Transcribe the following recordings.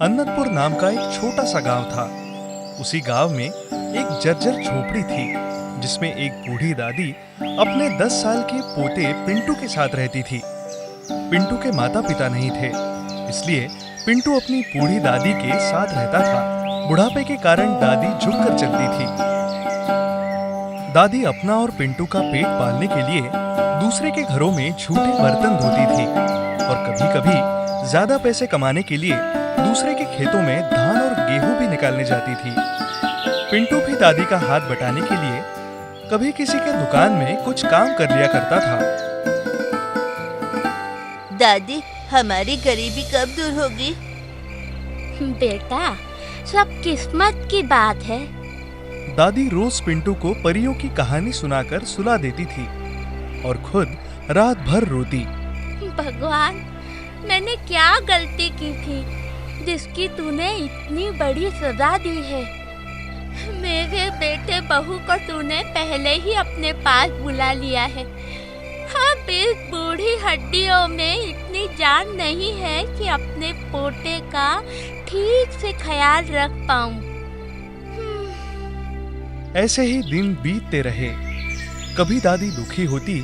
अन्नतपुर नाम का एक छोटा सा गांव था। उसी गांव में एक जर्जर झोपड़ी थी, जिसमें एक बूढ़ी दादी अपने 10 साल के पोते पिंटू के साथ रहती थी। पिंटू के माता पिता नहीं थे, इसलिए पिंटू अपनी बूढ़ी दादी के साथ रहता था। बुढ़ापे के कारण दादी झुककर चलती थी। दादी अपना और पिंटू का पेट पालने के लिए दूसरे के घरों में झूठे बर्तन धोती थी और कभी-कभी ज्यादा पैसे कमाने के लिए दूसरे के खेतों में धान और गेहूं भी निकालने जाती थी। पिंटू भी दादी का हाथ बटाने के लिए कभी किसी के दुकान में कुछ काम कर लिया करता था। दादी, हमारी गरीबी कब दूर होगी? बेटा, सब किस्मत की बात है। दादी रोज पिंटू को परियों की कहानी सुनाकर सुला देती थी और खुद रात भर रोती। भगवान, मैंने क्या गलती की थी जिसकी तूने इतनी बड़ी सजा दी है? मेरे बेटे बहू को तूने पहले ही अपने पास बुला लिया है। अब इस बूढ़ी हड्डियों में इतनी जान नहीं है कि अपने पोते का ठीक से ख्याल रख पाऊं। ऐसे ही दिन बीतते रहे। कभी दादी दुखी होती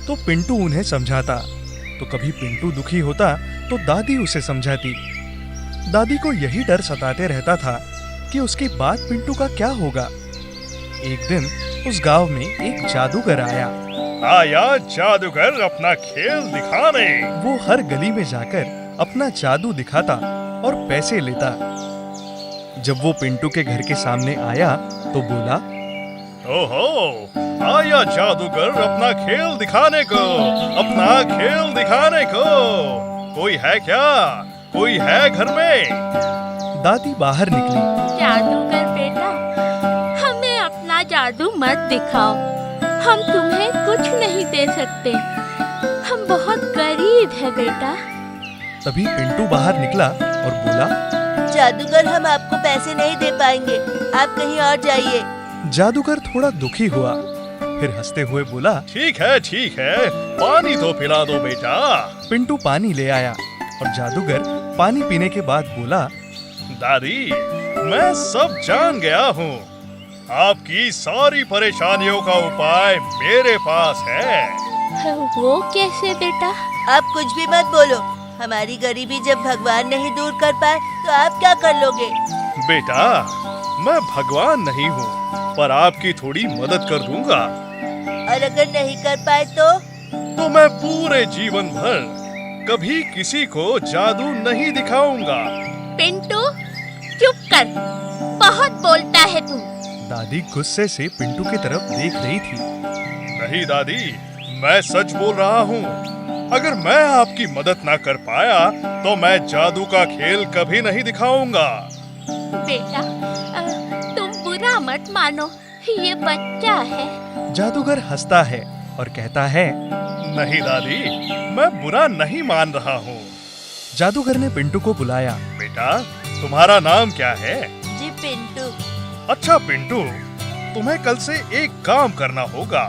तो पिंटू उन्हें समझाता, तो कभी पिंटू दुखी होता तो दादी उसे समझाती। दादी को यही डर सताते रहता था कि उसके बाद पिंटू का क्या होगा। एक दिन उस गांव में एक जादूगर आया जादूगर अपना खेल दिखाने। वो हर गली में जाकर अपना जादू दिखाता और पैसे लेता। जब वो पिंटू के घर के सामने आया तो बोला, ओहो, आया जादूगर अपना खेल दिखाने को, अपना खेल दिखाने को। कोई है क्या? कोई है घर में? दादी बाहर निकली। जादूगर बेटा, हमें अपना जादू मत दिखाओ। हम तुम्हें कुछ नहीं दे सकते। हम बहुत गरीब हैं बेटा। तभी पिंटू बाहर निकला और बोला, जादूगर, हम आपको पैसे नहीं दे पाएंगे, आप कहीं और जाइए। जादूगर थोड़ा दुखी हुआ, फिर हंसते हुए बोला, ठीक है, पानी तो पिला दो बेटा। पिंटू पानी ले आया और जादूगर पानी पीने के बाद बोला, दादी, मैं सब जान गया हूँ। आपकी सारी परेशानियों का उपाय मेरे पास है। वो कैसे बेटा? आप कुछ भी मत बोलो। हमारी गरीबी जब भगवान नहीं दूर कर पाए तो आप क्या कर लोगे? बेटा, मैं भगवान नहीं हूँ, पर आपकी थोड़ी मदद कर दूंगा। और अगर नहीं कर पाए तो मैं पूरे जीवन भर कभी किसी को जादू नहीं दिखाऊंगा। पिंटू, चुप कर, बहुत बोलता है तू। दादी गुस्से से पिंटू की तरफ देख रही थी। नहीं दादी, मैं सच बोल रहा हूँ। अगर मैं आपकी मदद ना कर पाया तो मैं जादू का खेल कभी नहीं दिखाऊंगा। बेटा, तुम बुरा मत मानो, ये बच्चा है। जादूगर हंसता है और कहता है, नहीं दादी, मैं बुरा नहीं मान रहा हूँ। जादूगर ने पिंटू को बुलाया। बेटा, तुम्हारा नाम क्या है? जी, पिंटू। अच्छा पिंटू, तुम्हें कल से एक काम करना होगा।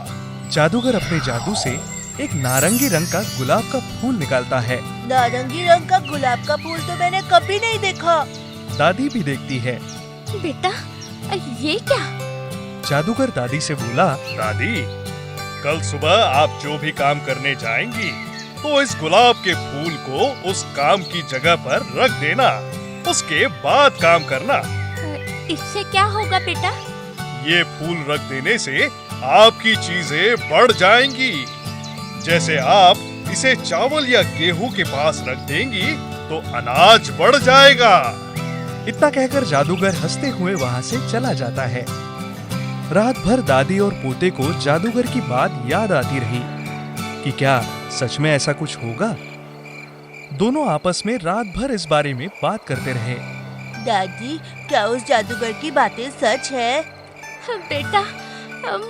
जादूगर अपने जादू से एक नारंगी रंग का गुलाब का फूल निकालता है। नारंगी रंग का गुलाब का फूल तो मैंने कभी नहीं देखा। दादी भी देखती है। बेटा, ये क्या? जादूगर दादी से बोला, दादी, कल सुबह आप जो भी काम करने जाएंगी तो इस गुलाब के फूल को उस काम की जगह पर रख देना। उसके बाद काम करना। इससे क्या होगा बेटा? ये फूल रख देने से आपकी चीजें बढ़ जाएंगी। जैसे आप इसे चावल या गेहूं के पास रख देंगी तो अनाज बढ़ जाएगा। इतना कहकर जादूगर हंसते हुए वहाँ से चला जाता है। रात भर दादी और पोते को जादूगर की बात याद आती रही कि क्या सच में ऐसा कुछ होगा। दोनों आपस में रात भर इस बारे में बात करते रहे। दादी, क्या उस जादूगर की बातें सच है? बेटा,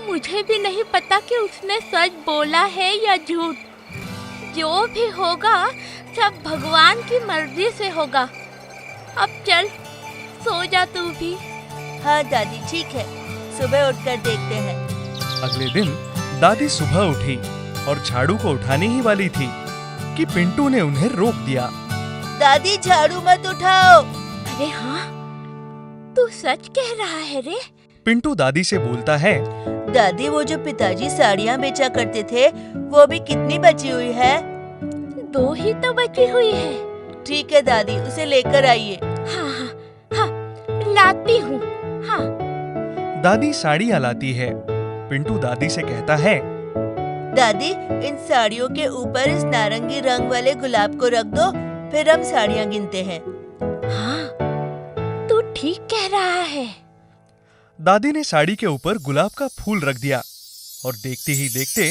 मुझे भी नहीं पता कि उसने सच बोला है या झूठ। जो भी होगा सब भगवान की मर्जी से होगा। अब चल, सो जा तू भी। हाँ दादी, ठीक है, सुबह उठकर देखते हैं। अगले दिन दादी सुबह उठी और झाड़ू को उठाने ही वाली थी कि पिंटू ने उन्हें रोक दिया। दादी, झाड़ू मत उठाओ। अरे हाँ, तू सच कह रहा है रे। पिंटू दादी से बोलता है। दादी, वो जो पिताजी साड़ियाँ बेचा करते थे वो भी कितनी बची हुई है? 2 ही तो बची हुई है। ठीक है दादी, उसे लेकर आइए। हाँ हाँ हाँ, लाती हूँ। हाँ। दादी साड़ियाँ लाती है। पिंटू दादी से कहता है। दादी, इन साड़ियों के ऊपर इस नारंगी रंग वाले गुलाब को रख दो, फिर हम साड़ियाँ गिनते हैं। हाँ, तू ठीक कह रहा है। दादी ने साड़ी के ऊपर गुलाब का फूल रख दिया और देखते ही देखते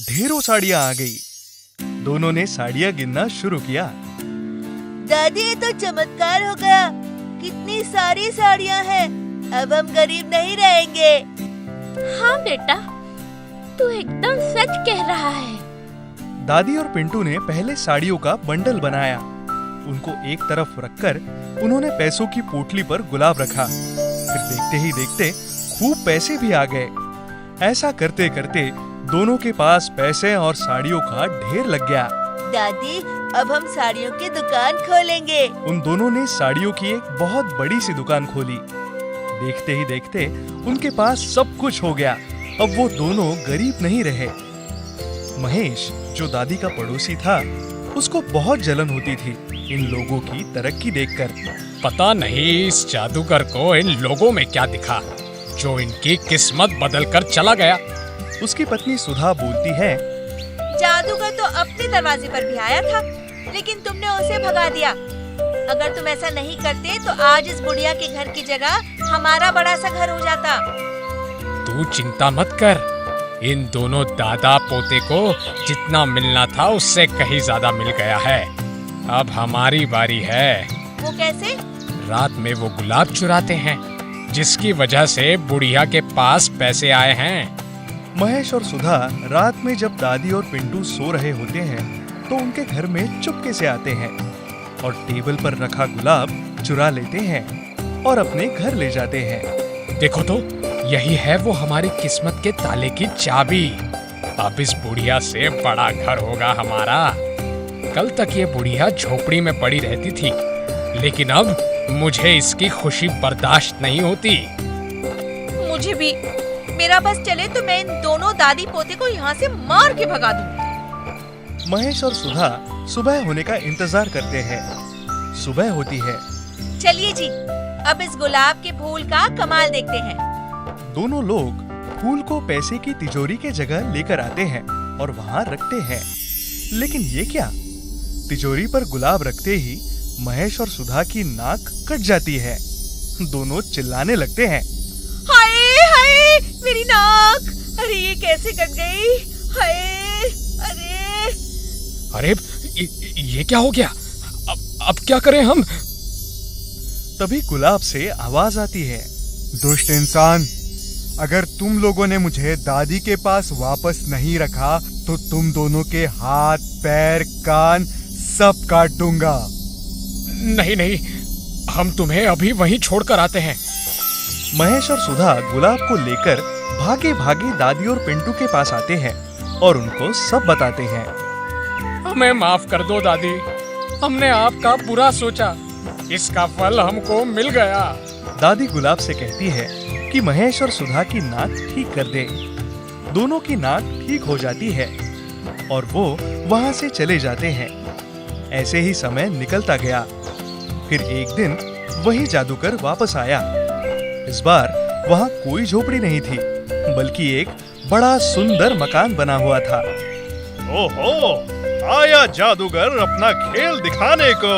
ढेरों साड़ियाँ आ गई। दोनों ने साड़ियाँ गिनना शुरू किया। दादी, ये तो चमत्कार हो गया। कितनी सारी साड़ियाँ हैं। अब हम गरीब नहीं रहेंगे। हाँ बेटा, तू एकदम सच कह रहा है। दादी और पिंटू ने पहले साड़ियों का बंडल बनाया। उनको एक तरफ रखकर उन्होंने पैसों की पोटली पर गुलाब रखा। फिर देखते ही देखते खूब पैसे भी आ गए। ऐसा करते करते दोनों के पास पैसे और साड़ियों का ढेर लग गया। दादी, अब हम साड़ियों की दुकान खोलेंगे। उन दोनों ने साड़ियों की एक बहुत बड़ी सी दुकान खोली। देखते ही देखते उनके पास सब कुछ हो गया। अब वो दोनों गरीब नहीं रहे। महेश, जो दादी का पड़ोसी था, उसको बहुत जलन होती थी इन लोगों की तरक्की देखकर। पता नहीं इस जादूगर को इन लोगों में क्या दिखा जो इनकी किस्मत बदलकर चला गया। उसकी पत्नी सुधा बोलती है। जादूगर तो अपने दरवाजे पर भी आया था, लेकिन तुमने उसे भगा दिया। अगर तुम ऐसा नहीं करते तो आज इस बुढ़िया के घर की जगह हमारा बड़ा सा घर हो जाता। तू चिंता मत कर, इन दोनों दादा पोते को जितना मिलना था उससे कहीं ज्यादा मिल गया है। अब हमारी बारी है। वो कैसे? रात में वो गुलाब चुराते हैं, जिसकी वजह से बुढ़िया के पास पैसे आए हैं। महेश और सुधा रात में जब दादी और पिंटू सो रहे होते हैं तो उनके घर में चुपके से आते हैं और टेबल पर रखा गुलाब चुरा लेते हैं और अपने घर ले जाते हैं। देखो तो, यही है वो हमारी किस्मत के ताले की चाबी। अब इस बुढ़िया से बड़ा घर होगा हमारा। कल तक ये बुढ़िया झोपड़ी में पड़ी रहती थी, लेकिन अब मुझे इसकी खुशी बर्दाश्त नहीं होती। मुझे भी। मेरा बस चले तो मैं इन दोनों दादी पोते को यहाँ से मार के भगा दूँ। महेश और सुधा सुबह होने का इंतजार करते हैं। सुबह होती है। चलिए जी, अब इस गुलाब के फूल का कमाल देखते हैं। दोनों लोग फूल को पैसे की तिजोरी के जगह लेकर आते हैं और वहाँ रखते हैं। लेकिन ये क्या? तिजोरी पर गुलाब रखते ही महेश और सुधा की नाक कट जाती है। दोनों चिल्लाने लगते हैं। हाय हाय, मेरी नाक! अरे ये कैसे कट गई? हाय! अरे ये क्या हो गया? अब क्या करें हम? तभी गुलाब से आवाज आती है। दुष्ट इंसान, अगर तुम लोगों ने मुझे दादी के पास वापस नहीं रखा तो तुम दोनों के हाथ, पैर, कान सब काट दूंगा। नहीं नहीं, हम तुम्हें अभी वहीं छोड़कर आते हैं। महेश और सुधा गुलाब को लेकर भागे भागे दादी और पिंटू के पास आते हैं और उनको सब बताते हैं। हमें माफ कर दो दादी, हमने आपका बुरा सोचा, इसका फल हमको मिल गया। दादी गुलाब से कहती है कि महेश और सुधा की नाक ठीक कर दे। दोनों की नाक ठीक हो जाती है और वो वहां से चले जाते हैं। ऐसे ही समय निकलता गया। फिर एक दिन वही जादूगर वापस आया। इस बार वहां कोई झोपड़ी नहीं थी, बल्कि एक बड़ा सुंदर मकान बना हुआ था। ओहो, आया जादूगर अपना खेल दिखाने को,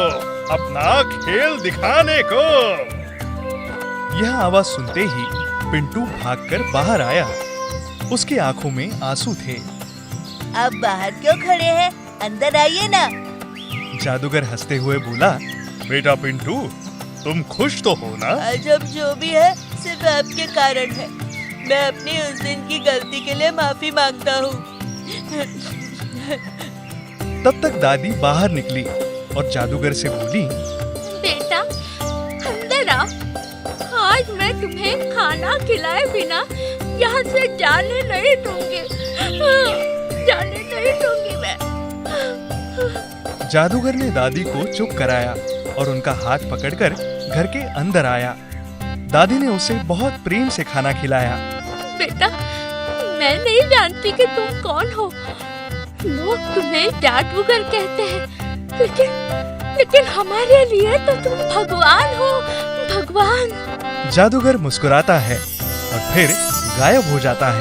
अपना खेल दिखाने को। यह आवाज सुनते ही पिंटू भागकर बाहर आया। उसकी आंखों में आंसू थे। अब बाहर क्यों खड़े हैं? अंदर आइए ना। जादूगर हंसते हुए बोला, बेटा पिंटू, तुम खुश तो हो ना? आज अब जो भी है सिर्फ आपके कारण है। मैं अपनी उस दिन की गलती के लिए माफी मांगता हूँ। तब तक दादी बाहर निकली और जादूगर से बोली, बेटा अंदर आओ, आज मैं तुम्हें खाना खिलाए बिना यहाँ से जाने नहीं दूंगी। जाने नहीं दूंगी मैं। जादूगर ने दादी को चुप कराया और उनका हाथ पकड़कर घर के अंदर आया। दादी ने उसे बहुत प्रेम से खाना खिलाया। बेटा, मैं नहीं जानती कि तुम कौन हो। लोग तुम्हें जादूगर कहते हैं, लेकिन हमारे लिए तो तुम भगवान हो, भगवान। जादूगर मुस्कुराता है और फिर गायब हो जाता है।